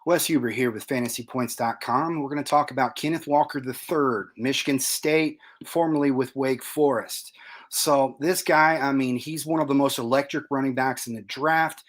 Wes Huber here with fantasypoints.com. We're going to talk about Kenneth Walker III, Michigan State, formerly with Wake Forest. So this guy, I mean, he's one of the most electric running backs in the draft.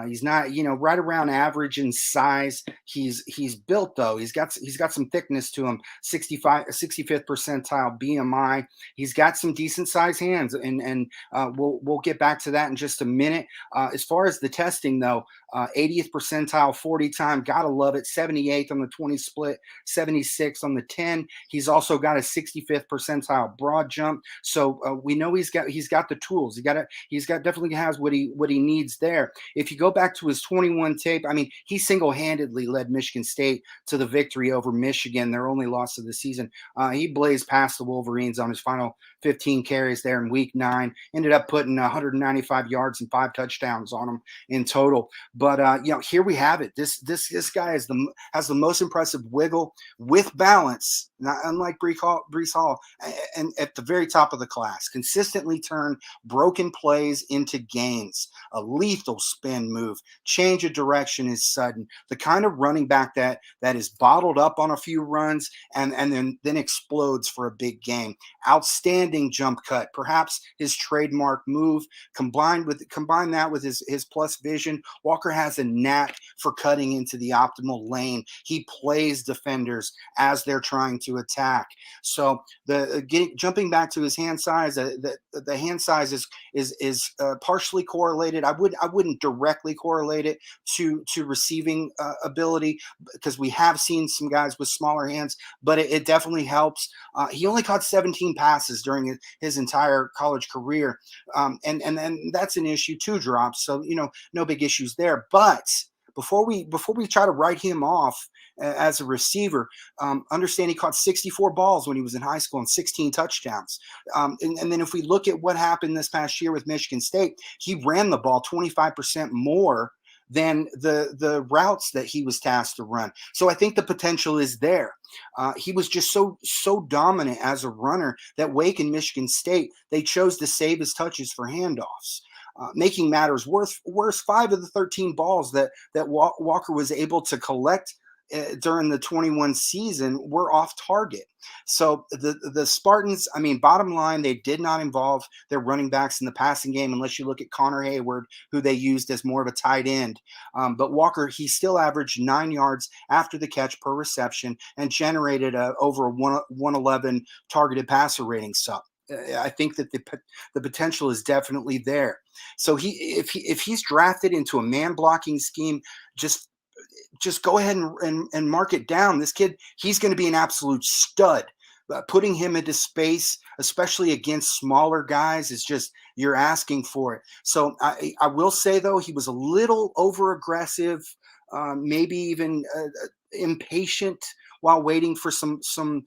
He's not, right around average in size. He's built though. He's got some thickness to him. 65th percentile BMI. He's got some decent size hands, and we'll get back to that in just a minute. As far as the testing though, 80th percentile 40 time, gotta love it. 78th on the 20 split, 76 on the 10. He's also got a 65th percentile broad jump, so we know he's got the tools. He's got definitely has what he needs there. If you go back to his 21 tape, I mean, he single-handedly led Michigan State to the victory over Michigan, their only loss of the season. He blazed past the Wolverines on his final 15 carries there in week 9. Ended up putting 195 yards and 5 touchdowns on them in total. But here we have it. This guy has the most impressive wiggle with balance, not unlike Breece Hall, and at the very top of the class. Consistently turn broken plays into gains. A lethal spin move. Change of direction is sudden. The kind of running back that is bottled up on a few runs and then explodes for a big game. Outstanding jump cut. Perhaps his trademark move. Combine that with his plus vision. Walker has a knack for cutting into the optimal lane. He plays defenders as they're trying to attack. So jumping back to his hand size, the hand size is partially correlated. I wouldn't directly correlate it to receiving ability, because we have seen some guys with smaller hands, but it definitely helps. He only caught 17 passes during his entire college career, and that's an issue. 2 drops, so no big issues there. But before we try to write him off as a receiver, understand he caught 64 balls when he was in high school and 16 touchdowns. And then if we look at what happened this past year with Michigan State, he ran the ball 25% more than the routes that he was tasked to run. So I think the potential is there. He was just so dominant as a runner that Wake and Michigan State, they chose to save his touches for handoffs. Making matters worse, 5 of the 13 balls that Walker was able to collect during the 21 season were off target. So the Spartans, I mean, bottom line, they did not involve their running backs in the passing game, unless you look at Connor Hayward, who they used as more of a tight end. But Walker, he still averaged 9 yards after the catch per reception and generated over a 111 targeted passer rating. So I think that the potential is definitely there. So if he's drafted into a man blocking scheme, just go ahead and mark it down. This kid, he's going to be an absolute stud. Putting him into space, especially against smaller guys, is just, you're asking for it. So I will say, though, he was a little over aggressive, maybe even impatient while waiting for some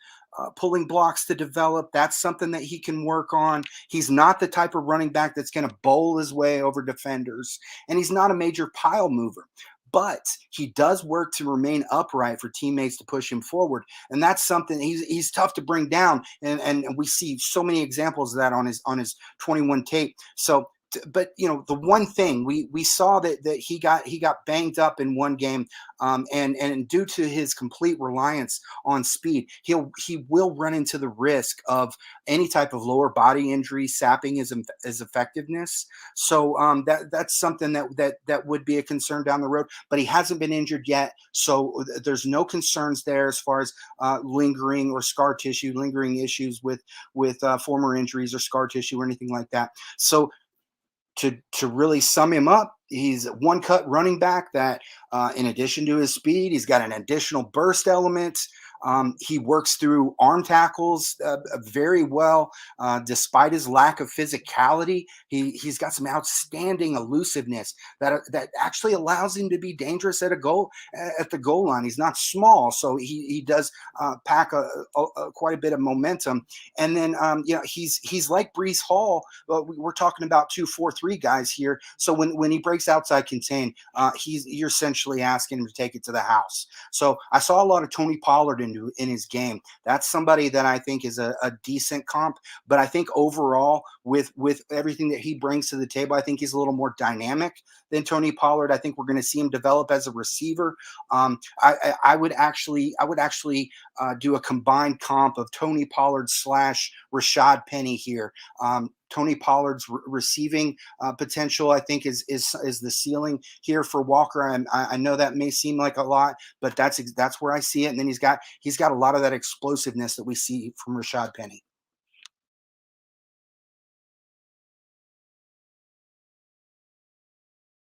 pulling blocks to develop. That's something that he can work on. He's not the type of running back that's going to bowl his way over defenders, and he's not a major pile mover. But he does work to remain upright for teammates to push him forward, and that's something he's tough to bring down. And we see so many examples of that on his 21 tape. So, but the one thing we saw that he got banged up in one game, and due to his complete reliance on speed, he will run into the risk of any type of lower body injury sapping his effectiveness. So that's something that would be a concern down the road. But he hasn't been injured yet, so there's no concerns there as far as lingering issues with former injuries or scar tissue or anything like that. So to really sum him up, he's a one-cut running back that, in addition to his speed, he's got an additional burst element. He works through arm tackles very well, despite his lack of physicality. He's got some outstanding elusiveness that actually allows him to be dangerous at the goal line. He's not small, so he does pack quite a bit of momentum. And then he's like Breece Hall. We're talking about 2-4-3 guys here. So when he breaks outside contain, you're essentially asking him to take it to the house. So I saw a lot of Tony Pollard in in his game. That's somebody that I think is a decent comp. But I think overall, with everything that he brings to the table, I think he's a little more dynamic than Tony Pollard. I think we're going to see him develop as a receiver. I would actually do a combined comp of Tony Pollard slash Rashad Penny here. Tony Pollard's receiving potential, I think, is the ceiling here for Walker. I know that may seem like a lot, but that's where I see it. And then he's got a lot of that explosiveness that we see from Rashad Penny.